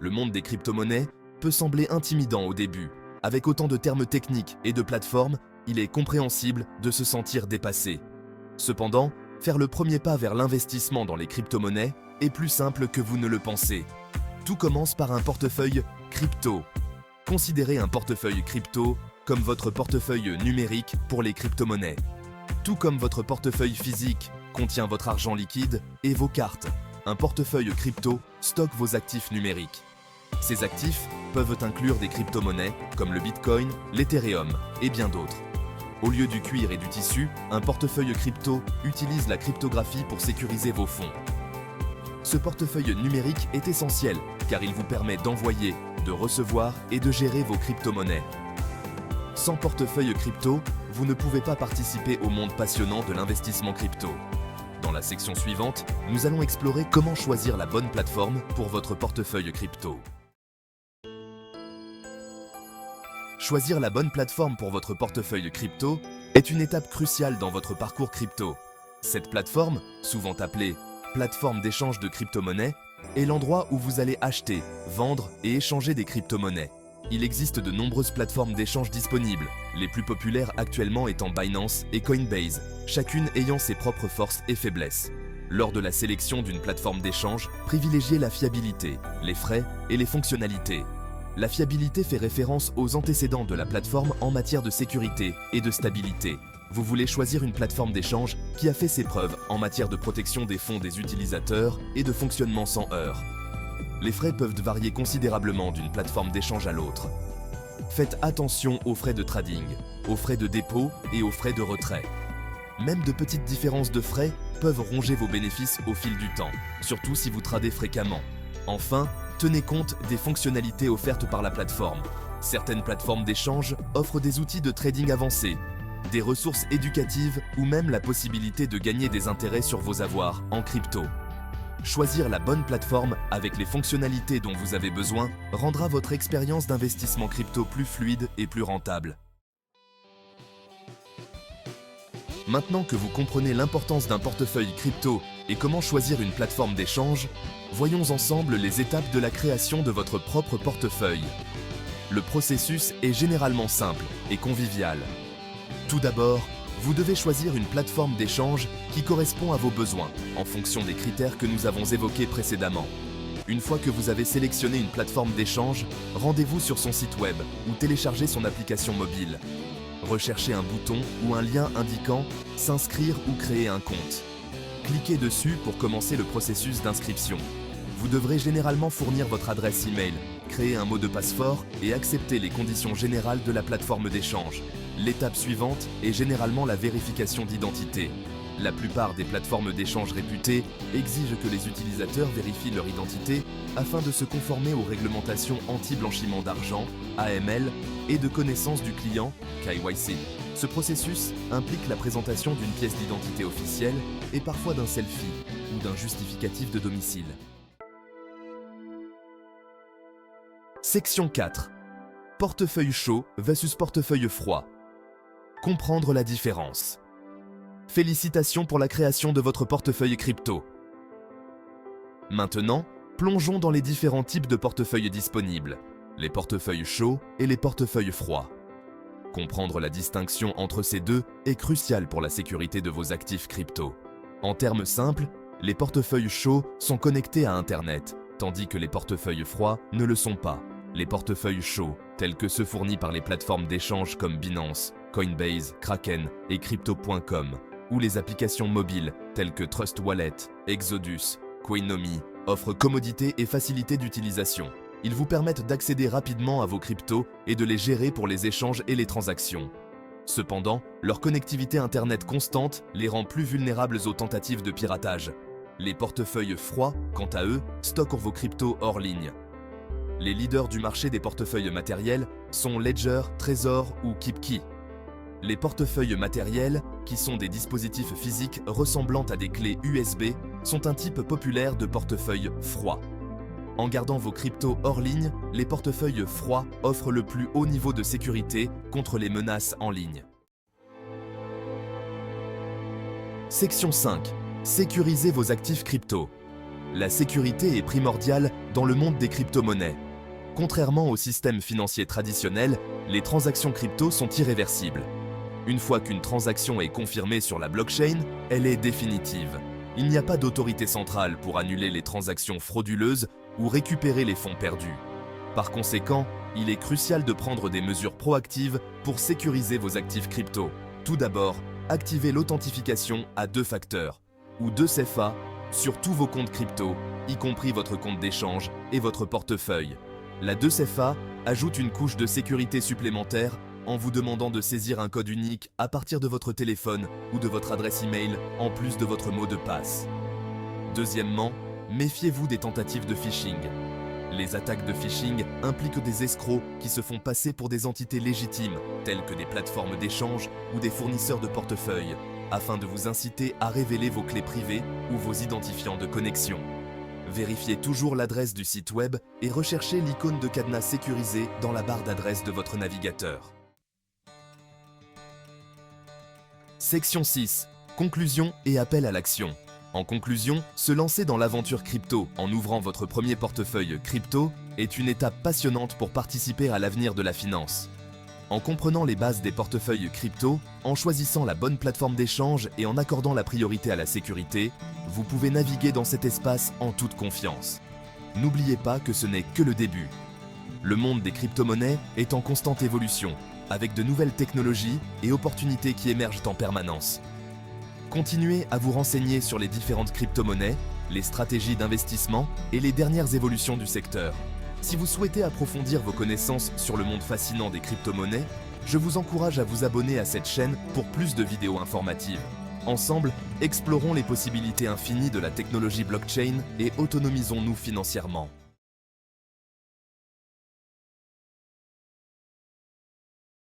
Le monde des crypto-monnaies peut sembler intimidant au début. Avec autant de termes techniques et de plateformes, il est compréhensible de se sentir dépassé. Cependant, faire le premier pas vers l'investissement dans les crypto-monnaies est plus simple que vous ne le pensez. Tout commence par un portefeuille crypto. Considérez un portefeuille crypto comme votre portefeuille numérique pour les crypto-monnaies. Tout comme votre portefeuille physique contient votre argent liquide et vos cartes, un portefeuille crypto stocke vos actifs numériques. Ces actifs peuvent inclure des crypto-monnaies comme le Bitcoin, l'Ethereum et bien d'autres. Au lieu du cuir et du tissu, un portefeuille crypto utilise la cryptographie pour sécuriser vos fonds. Ce portefeuille numérique est essentiel car il vous permet d'envoyer, de recevoir et de gérer vos crypto-monnaies. Sans portefeuille crypto, vous ne pouvez pas participer au monde passionnant de l'investissement crypto. Dans la section suivante, nous allons explorer comment choisir la bonne plateforme pour votre portefeuille crypto. Choisir la bonne plateforme pour votre portefeuille crypto est une étape cruciale dans votre parcours crypto. Cette plateforme, souvent appelée plateforme d'échange de crypto-monnaies, est l'endroit où vous allez acheter, vendre et échanger des crypto-monnaies. Il existe de nombreuses plateformes d'échange disponibles, les plus populaires actuellement étant Binance et Coinbase, chacune ayant ses propres forces et faiblesses. Lors de la sélection d'une plateforme d'échange, privilégiez la fiabilité, les frais et les fonctionnalités. La fiabilité fait référence aux antécédents de la plateforme en matière de sécurité et de stabilité. Vous voulez choisir une plateforme d'échange qui a fait ses preuves en matière de protection des fonds des utilisateurs et de fonctionnement sans heurts. Les frais peuvent varier considérablement d'une plateforme d'échange à l'autre. Faites attention aux frais de trading, aux frais de dépôt et aux frais de retrait. Même de petites différences de frais peuvent ronger vos bénéfices au fil du temps, surtout si vous tradez fréquemment. Enfin, tenez compte des fonctionnalités offertes par la plateforme. Certaines plateformes d'échange offrent des outils de trading avancés, des ressources éducatives ou même la possibilité de gagner des intérêts sur vos avoirs en crypto. Choisir la bonne plateforme avec les fonctionnalités dont vous avez besoin rendra votre expérience d'investissement crypto plus fluide et plus rentable. Maintenant que vous comprenez l'importance d'un portefeuille crypto et comment choisir une plateforme d'échange, voyons ensemble les étapes de la création de votre propre portefeuille. Le processus est généralement simple et convivial. Tout d'abord, vous devez choisir une plateforme d'échange qui correspond à vos besoins, en fonction des critères que nous avons évoqués précédemment. Une fois que vous avez sélectionné une plateforme d'échange, rendez-vous sur son site web ou téléchargez son application mobile. Recherchez un bouton ou un lien indiquant « S'inscrire ou créer un compte ». Cliquez dessus pour commencer le processus d'inscription. Vous devrez généralement fournir votre adresse e-mail, créer un mot de passe fort et accepter les conditions générales de la plateforme d'échange. L'étape suivante est généralement la vérification d'identité. La plupart des plateformes d'échange réputées exigent que les utilisateurs vérifient leur identité afin de se conformer aux réglementations anti-blanchiment d'argent, AML, et de connaissance du client, KYC. Ce processus implique la présentation d'une pièce d'identité officielle et parfois d'un selfie ou d'un justificatif de domicile. Section 4. Portefeuille chaud versus portefeuille froid. Comprendre la différence. Félicitations pour la création de votre portefeuille crypto. Maintenant, plongeons dans les différents types de portefeuilles disponibles, les portefeuilles chauds et les portefeuilles froids. Comprendre la distinction entre ces deux est crucial pour la sécurité de vos actifs crypto. En termes simples, les portefeuilles chauds sont connectés à Internet, tandis que les portefeuilles froids ne le sont pas. Les portefeuilles chauds, tels que ceux fournis par les plateformes d'échange comme Binance, Coinbase, Kraken et Crypto.com, ou les applications mobiles telles que Trust Wallet, Exodus, Coinomi, offrent commodité et facilité d'utilisation. Ils vous permettent d'accéder rapidement à vos cryptos et de les gérer pour les échanges et les transactions. Cependant, leur connectivité Internet constante les rend plus vulnérables aux tentatives de piratage. Les portefeuilles froids, quant à eux, stockent vos cryptos hors ligne. Les leaders du marché des portefeuilles matériels sont Ledger, Trezor ou KeepKey. Les portefeuilles matériels, qui sont des dispositifs physiques ressemblant à des clés USB, sont un type populaire de portefeuille froid. En gardant vos cryptos hors ligne, les portefeuilles froids offrent le plus haut niveau de sécurité contre les menaces en ligne. Section 5. Sécurisez vos actifs crypto. La sécurité est primordiale dans le monde des crypto-monnaies. Contrairement au système financier traditionnel, les transactions crypto sont irréversibles. Une fois qu'une transaction est confirmée sur la blockchain, elle est définitive. Il n'y a pas d'autorité centrale pour annuler les transactions frauduleuses ou récupérer les fonds perdus. Par conséquent, il est crucial de prendre des mesures proactives pour sécuriser vos actifs crypto. Tout d'abord, activez l'authentification à 2 facteurs, ou 2FA, sur tous vos comptes crypto, y compris votre compte d'échange et votre portefeuille. La 2FA ajoute une couche de sécurité supplémentaire en vous demandant de saisir un code unique à partir de votre téléphone ou de votre adresse email en plus de votre mot de passe. Deuxièmement, méfiez-vous des tentatives de phishing. Les attaques de phishing impliquent des escrocs qui se font passer pour des entités légitimes, telles que des plateformes d'échange ou des fournisseurs de portefeuille, afin de vous inciter à révéler vos clés privées ou vos identifiants de connexion. Vérifiez toujours l'adresse du site web et recherchez l'icône de cadenas sécurisé dans la barre d'adresse de votre navigateur. Section 6. Conclusion et appel à l'action. En conclusion, se lancer dans l'aventure crypto en ouvrant votre premier portefeuille crypto est une étape passionnante pour participer à l'avenir de la finance. En comprenant les bases des portefeuilles crypto, en choisissant la bonne plateforme d'échange et en accordant la priorité à la sécurité, vous pouvez naviguer dans cet espace en toute confiance. N'oubliez pas que ce n'est que le début. Le monde des crypto-monnaies est en constante évolution, avec de nouvelles technologies et opportunités qui émergent en permanence. Continuez à vous renseigner sur les différentes crypto-monnaies, les stratégies d'investissement et les dernières évolutions du secteur. Si vous souhaitez approfondir vos connaissances sur le monde fascinant des crypto-monnaies, je vous encourage à vous abonner à cette chaîne pour plus de vidéos informatives. Ensemble, explorons les possibilités infinies de la technologie blockchain et autonomisons-nous financièrement.